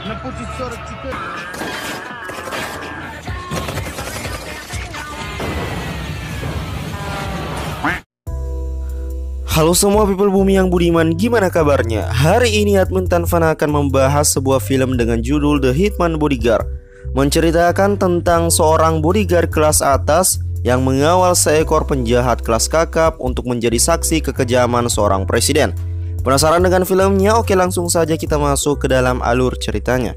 Halo semua people bumi yang budiman, gimana kabarnya? Hari ini admin Tanfan akan membahas sebuah film dengan judul The Hitman Bodyguard, menceritakan tentang seorang bodyguard kelas atas yang mengawal seekor penjahat kelas kakap untuk menjadi saksi kekejaman seorang presiden. Penasaran dengan filmnya? Oke, langsung saja kita masuk ke dalam alur ceritanya.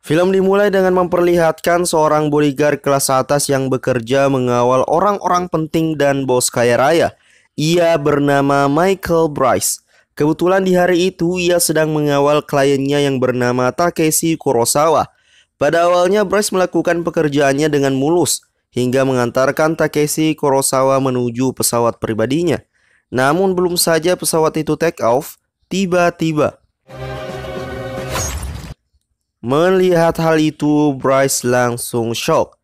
Film dimulai dengan memperlihatkan seorang bodyguard kelas atas yang bekerja mengawal orang-orang penting dan bos kaya raya. Ia bernama Michael Bryce. Kebetulan di hari itu ia sedang mengawal kliennya yang bernama Takeshi Kurosawa. Pada awalnya Bryce melakukan pekerjaannya dengan mulus hingga mengantarkan Takeshi Kurosawa menuju pesawat pribadinya. Namun belum saja pesawat itu take off, tiba-tiba melihat hal itu Bryce langsung shock.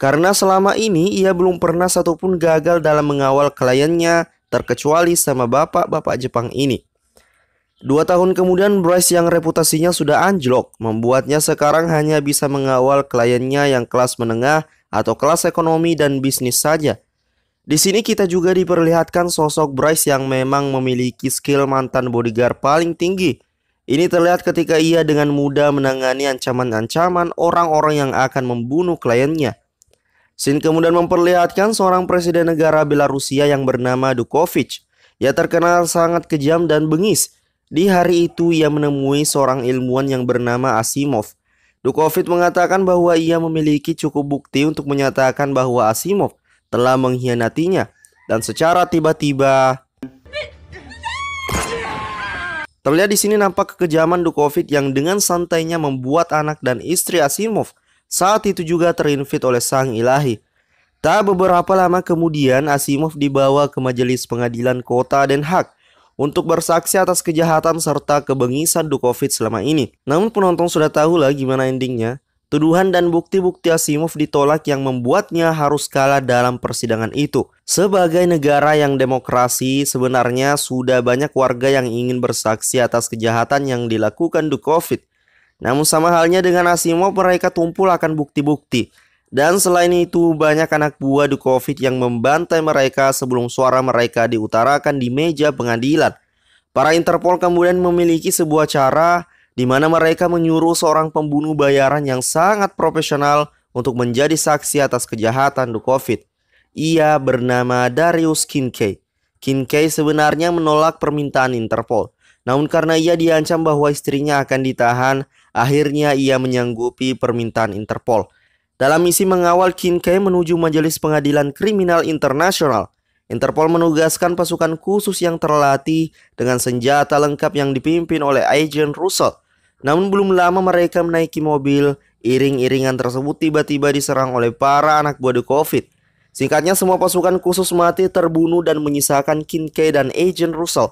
Karena selama ini ia belum pernah satupun gagal dalam mengawal kliennya, terkecuali sama bapak-bapak Jepang ini. 2 tahun kemudian Bryce yang reputasinya sudah anjlok membuatnya sekarang hanya bisa mengawal kliennya yang kelas menengah atau kelas ekonomi dan bisnis saja. Di sini kita juga diperlihatkan sosok Bryce yang memang memiliki skill mantan bodyguard paling tinggi. Ini terlihat ketika ia dengan mudah menangani ancaman-ancaman orang-orang yang akan membunuh kliennya. Scene kemudian memperlihatkan seorang presiden negara Belarusia yang bernama Dukovich. Ia terkenal sangat kejam dan bengis. Di hari itu ia menemui seorang ilmuwan yang bernama Asimov. Dukovich mengatakan bahwa ia memiliki cukup bukti untuk menyatakan bahwa Asimov telah mengkhianatinya. Dan secara tiba-tiba terlihat di sini nampak kekejaman Dukovich yang dengan santainya membuat anak dan istri Asimov saat itu juga terinvite oleh sang ilahi. Tak beberapa lama kemudian Asimov dibawa ke majelis pengadilan kota Den Haag untuk bersaksi atas kejahatan serta kebengisan Dukovich selama ini. Namun penonton sudah tahu lah gimana endingnya. Tuduhan dan bukti-bukti Asimov ditolak yang membuatnya harus kalah dalam persidangan itu. Sebagai negara yang demokrasi, sebenarnya sudah banyak warga yang ingin bersaksi atas kejahatan yang dilakukan Dukovich. Namun sama halnya dengan Asimov, mereka tumpul akan bukti-bukti. Dan selain itu banyak anak buah Dukovich yang membantai mereka sebelum suara mereka diutarakan di meja pengadilan. Para Interpol kemudian memiliki sebuah cara di mana mereka menyuruh seorang pembunuh bayaran yang sangat profesional untuk menjadi saksi atas kejahatan Dukovich. Ia bernama Darius Kincaid. Kincaid sebenarnya menolak permintaan Interpol. Namun karena ia diancam bahwa istrinya akan ditahan, akhirnya ia menyanggupi permintaan Interpol. Dalam misi mengawal Kincaid menuju majelis pengadilan kriminal internasional, Interpol menugaskan pasukan khusus yang terlatih dengan senjata lengkap yang dipimpin oleh Agent Russell. Namun belum lama mereka menaiki mobil, iring-iringan tersebut tiba-tiba diserang oleh para anak buah Dukovich. Singkatnya semua pasukan khusus mati terbunuh dan menyisakan Kincaid dan Agent Russell.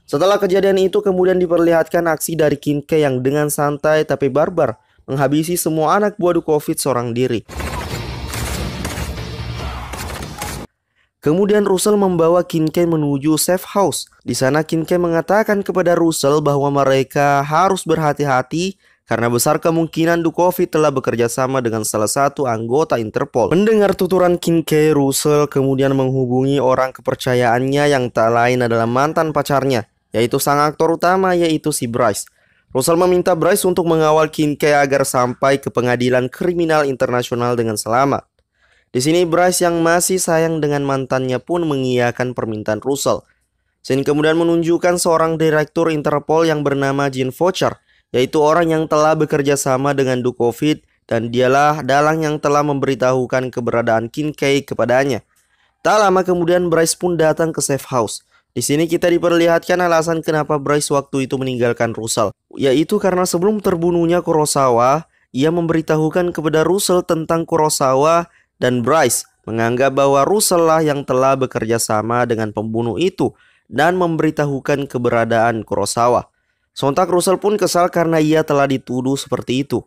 Setelah kejadian itu kemudian diperlihatkan aksi dari Kincaid yang dengan santai tapi barbar menghabisi semua anak buah Dukovich seorang diri. Kemudian Russell membawa Kincaid menuju safe house. Di sana Kincaid mengatakan kepada Russell bahwa mereka harus berhati-hati karena besar kemungkinan Dukovich telah bekerja sama dengan salah satu anggota Interpol. Mendengar tuturan Kincaid, Russell kemudian menghubungi orang kepercayaannya yang tak lain adalah mantan pacarnya, yaitu sang aktor utama, yaitu si Bryce. Russell meminta Bryce untuk mengawal Kincaid agar sampai ke pengadilan kriminal internasional dengan selamat. Di sini Bryce yang masih sayang dengan mantannya pun mengiyakan permintaan Russell. Scene kemudian menunjukkan seorang direktur Interpol yang bernama Jean Foucher, yaitu orang yang telah bekerja sama dengan Dukovich dan dialah dalang yang telah memberitahukan keberadaan Kincaid kepadanya. Tak lama kemudian Bryce pun datang ke safe house. Di sini kita diperlihatkan alasan kenapa Bryce waktu itu meninggalkan Russell, yaitu karena sebelum terbunuhnya Kurosawa, ia memberitahukan kepada Russell tentang Kurosawa dan Bryce menganggap bahwa Russell lah yang telah bekerja sama dengan pembunuh itu dan memberitahukan keberadaan Kurosawa. Sontak Russell pun kesal karena ia telah dituduh seperti itu.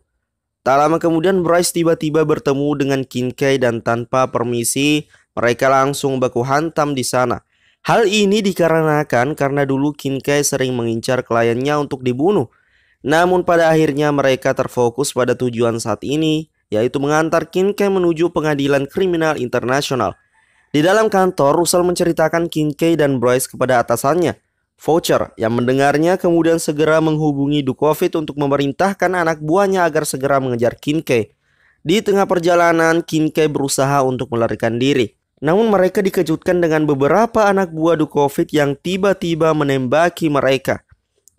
Tak lama kemudian Bryce tiba-tiba bertemu dengan Kincaid dan tanpa permisi mereka langsung baku hantam di sana. Hal ini dikarenakan karena dulu Kincaid sering mengincar kliennya untuk dibunuh. Namun pada akhirnya mereka terfokus pada tujuan saat ini, yaitu mengantar Kim K menuju pengadilan kriminal internasional. Di dalam kantor, Russell menceritakan Kim K dan Bryce kepada atasannya, Voucher, yang mendengarnya kemudian segera menghubungi Dukovic untuk memerintahkan anak buahnya agar segera mengejar Kim K. Di tengah perjalanan, Kim K berusaha untuk melarikan diri. Namun mereka dikejutkan dengan beberapa anak buah Dukovic yang tiba-tiba menembaki mereka.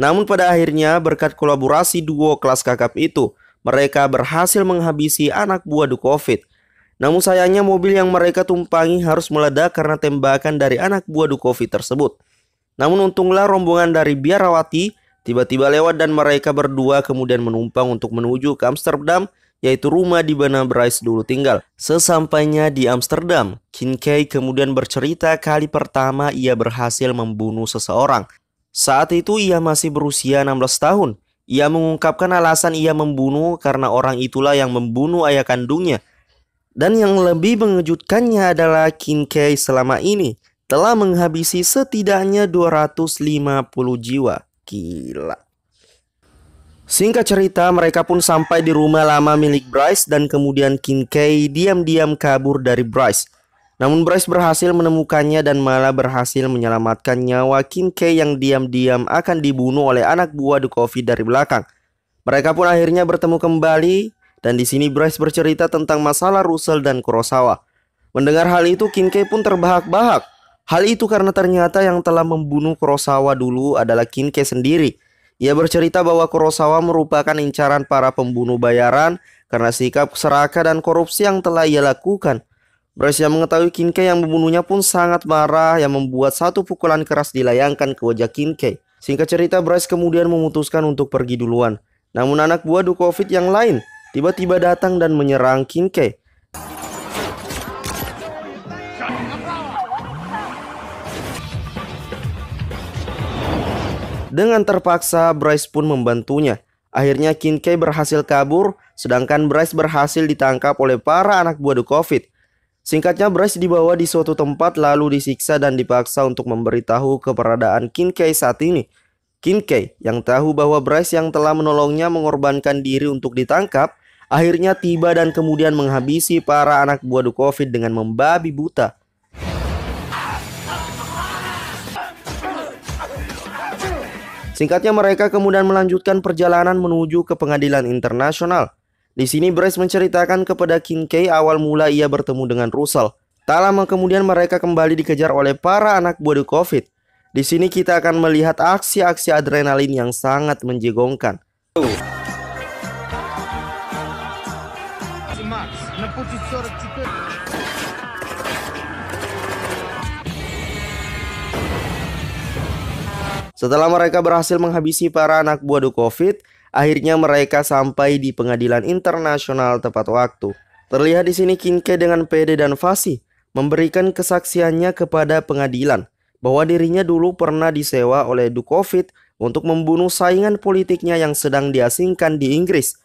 Namun pada akhirnya berkat kolaborasi duo kelas kakap itu, mereka berhasil menghabisi anak buah Dukovic. Namun sayangnya mobil yang mereka tumpangi harus meledak karena tembakan dari anak buah Dukovic tersebut. Namun untunglah rombongan dari Biarawati tiba-tiba lewat dan mereka berdua kemudian menumpang untuk menuju ke Amsterdam, yaitu rumah di mana Bryce dulu tinggal. Sesampainya di Amsterdam, Kim K kemudian bercerita kali pertama ia berhasil membunuh seseorang. Saat itu ia masih berusia 16 tahun. Ia mengungkapkan alasan ia membunuh karena orang itulah yang membunuh ayah kandungnya. Dan yang lebih mengejutkannya adalah Kim K selama ini telah menghabisi setidaknya 250 jiwa. Gila. Singkat cerita, mereka pun sampai di rumah lama milik Bryce dan kemudian Kim K diam-diam kabur dari Bryce. Namun Bryce berhasil menemukannya dan malah berhasil menyelamatkan nyawa Kim K yang diam-diam akan dibunuh oleh anak buah Dukovic dari belakang. Mereka pun akhirnya bertemu kembali dan di sini Bryce bercerita tentang masalah Russell dan Kurosawa. Mendengar hal itu, Kim K pun terbahak-bahak. Hal itu karena ternyata yang telah membunuh Kurosawa dulu adalah Kim K sendiri. Ia bercerita bahwa Kurosawa merupakan incaran para pembunuh bayaran karena sikap serakah dan korupsi yang telah ia lakukan. Bryce yang mengetahui Kim K yang membunuhnya pun sangat marah yang membuat satu pukulan keras dilayangkan ke wajah Kim K. Singkat cerita, Bryce kemudian memutuskan untuk pergi duluan. Namun anak buah Dukovic yang lain tiba-tiba datang dan menyerang Kim K. Dengan terpaksa, Bryce pun membantunya. Akhirnya Kim K berhasil kabur, sedangkan Bryce berhasil ditangkap oleh para anak buah Dukovic. Singkatnya, Bryce dibawa di suatu tempat lalu disiksa dan dipaksa untuk memberitahu keberadaan Kim K saat ini. Kim K yang tahu bahwa Bryce yang telah menolongnya mengorbankan diri untuk ditangkap, akhirnya tiba dan kemudian menghabisi para anak buah Dukovic dengan membabi buta. Singkatnya mereka kemudian melanjutkan perjalanan menuju ke pengadilan internasional. Di sini Bryce menceritakan kepada Kim K awal mula ia bertemu dengan Russell. Tak lama kemudian mereka kembali dikejar oleh para anak buah Dukovic. Di sini kita akan melihat aksi-aksi adrenalin yang sangat menjegongkan. Setelah mereka berhasil menghabisi para anak buah Dukovic, akhirnya mereka sampai di pengadilan internasional tepat waktu. Terlihat di sini Kim K dengan pede dan fasih memberikan kesaksiannya kepada pengadilan bahwa dirinya dulu pernah disewa oleh Dukovic untuk membunuh saingan politiknya yang sedang diasingkan di Inggris.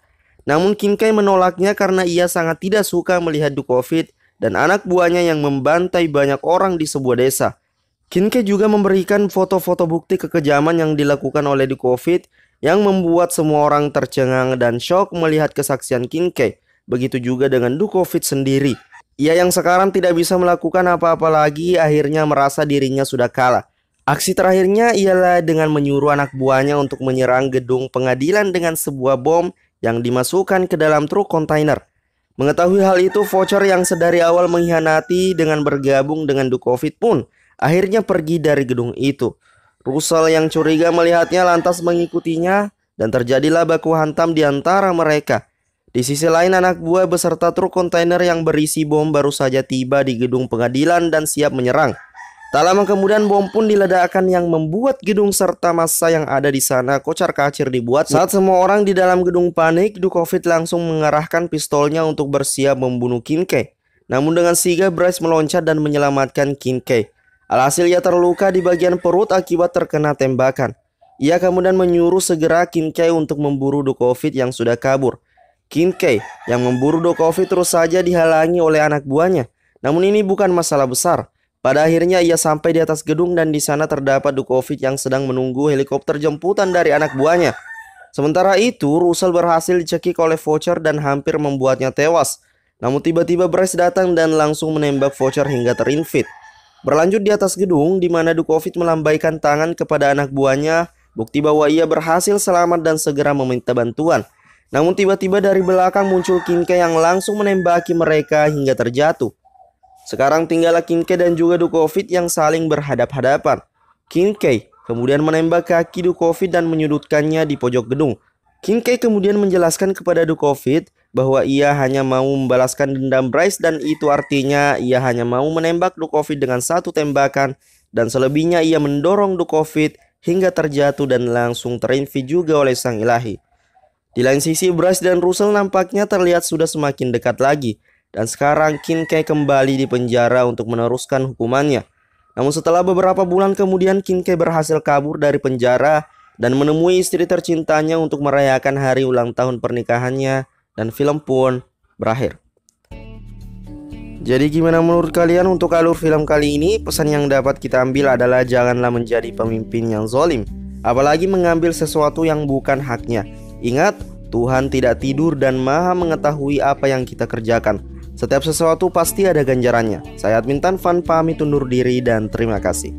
Namun Kim K menolaknya karena ia sangat tidak suka melihat Dukovic dan anak buahnya yang membantai banyak orang di sebuah desa. Kim K juga memberikan foto-foto bukti kekejaman yang dilakukan oleh Dukovic yang membuat semua orang tercengang dan syok melihat kesaksian Kim K. Begitu juga dengan Dukovic sendiri. Ia yang sekarang tidak bisa melakukan apa-apa lagi akhirnya merasa dirinya sudah kalah. Aksi terakhirnya ialah dengan menyuruh anak buahnya untuk menyerang gedung pengadilan dengan sebuah bom yang dimasukkan ke dalam truk kontainer. Mengetahui hal itu, Voucher yang sedari awal mengkhianati dengan bergabung dengan Dukovic pun akhirnya pergi dari gedung itu. Russell yang curiga melihatnya lantas mengikutinya dan terjadilah baku hantam di antara mereka. Di sisi lain, anak buah beserta truk kontainer yang berisi bom baru saja tiba di gedung pengadilan dan siap menyerang. Tak lama kemudian bom pun diledakkan yang membuat gedung serta massa yang ada di sana kocar-kacir dibuat. Saat semua orang di dalam gedung panik, Dukovic langsung mengarahkan pistolnya untuk bersiap membunuh Kim K. Namun dengan sigap Bryce meloncat dan menyelamatkan Kim K. Alhasil ia terluka di bagian perut akibat terkena tembakan. Ia kemudian menyuruh segera Kim K untuk memburu Dukovic yang sudah kabur. Kim K yang memburu Dukovic terus saja dihalangi oleh anak buahnya. Namun ini bukan masalah besar. Pada akhirnya ia sampai di atas gedung dan di sana terdapat Dukovic yang sedang menunggu helikopter jemputan dari anak buahnya. Sementara itu, Russell berhasil dicekik oleh Voucher dan hampir membuatnya tewas. Namun tiba-tiba Bryce datang dan langsung menembak Voucher hingga terinfit. Berlanjut di atas gedung, di mana Djokovic melambaikan tangan kepada anak buahnya, bukti bahwa ia berhasil selamat dan segera meminta bantuan. Namun tiba-tiba dari belakang muncul Kincaid yang langsung menembaki mereka hingga terjatuh. Sekarang tinggallah Kincaid dan juga Djokovic yang saling berhadap-hadapan. Kincaid kemudian menembak kaki Djokovic dan menyudutkannya di pojok gedung. Kincaid kemudian menjelaskan kepada Djokovic bahwa ia hanya mau membalaskan dendam Bryce dan itu artinya ia hanya mau menembak Djokovic dengan satu tembakan dan selebihnya ia mendorong Djokovic hingga terjatuh dan langsung terinfit juga oleh sang ilahi. Di lain sisi, Bryce dan Russell nampaknya terlihat sudah semakin dekat lagi dan sekarang Kincaid kembali di penjara untuk meneruskan hukumannya. Namun setelah beberapa bulan kemudian Kincaid berhasil kabur dari penjara dan menemui istri tercintanya untuk merayakan hari ulang tahun pernikahannya dan film pun berakhir. Jadi gimana menurut kalian untuk alur film kali ini? Pesan yang dapat kita ambil adalah janganlah menjadi pemimpin yang zalim, apalagi mengambil sesuatu yang bukan haknya. Ingat, Tuhan tidak tidur dan Maha mengetahui apa yang kita kerjakan. Setiap sesuatu pasti ada ganjarannya. Saya Admin Tanfan pamit undur diri dan terima kasih.